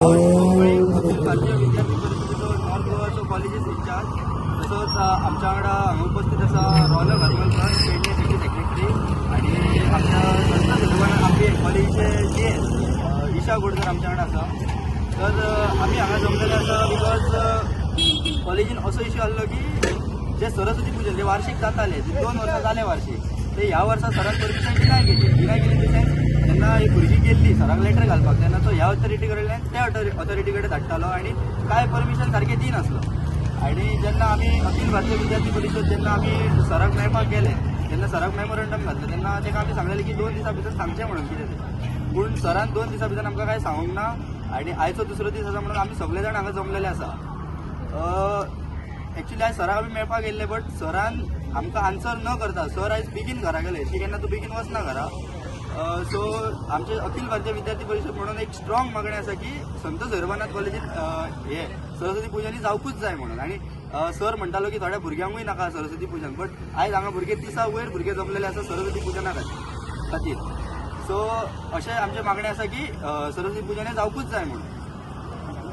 भारतीय विद्यार्थी परिषदेचो north गोवाचो colleges in charge तसोच आमच्या वांगडा हांगा उपस्थित आसा रॉनक हरमलकर पेडणे सिटी सेक्रेटरी आणि आमच्या संत निर्वाण आंबे कॉलेजीचे CS ईशा गोडकर आमच्या वांगडा आसा. तर आमी हांगा जमलेले आसा बिकॉज कॉलेजीन असो इश्यू आसलो की जे सरस्वती पूजन जे वार्षिक जाताले 2 वर्सां जाले वार्षिक ते ह्या वर्सा सरान परमिशन डिनाय केली इन जेन्ना एक भुरगी गेल्ली सराक लेटर घालपाक तेन्ना तो ह्या ऑथॉरिटी कडल्यान त्या ऑथॉरिटी कडेन धाडटालो आनी काय परमिशन सारकें दिनासलो. आनी जेन्ना आमी अखिल भारतीय विद्यार्थी परिशद जेन्ना आमी सराक मेळपाक गेले तेन्ना सराक मेमोरंडम घातलो तेन्ना तेका आमी सांगलेलें की 2 दिसां भितर सांगचें म्हणून कितें तें. पूण सरान 2 दिसां भितर आमकां कांय सांगूंक ना आनी आयचो दुसरो दीस आसा म्हणून आमी सगळे जाण हांगा जमलेले आसा. एक्चुअली आयज सराक आमी मेळपाक गेल्ले बट सरान आमकां आन्सर न करता सर आयज बेगीन घरा गेले शी केन्ना तूं बेगीन वचना घरा. सो आमचे अखिल भारतीय विद्यार्थी परिषद म्हणून एक स्ट्रॉंग मागणी आसा की संत झैरवनाथ कॉलेजीत हे सरस्वती पूजन ही जावपूच जाय म्हणून. आनी सर म्हणटालो की थोड्या भुरग्यांकूय नाका सरस्वती पूजन बट आयज हांगा भुरगे 30 वयर भुरगे जमलेले आसा सरस्वती पूजना खातीर. सो अशें आमचे मागणी आसा की सरस्वती पूजन हें जावपूच जाय म्हणून.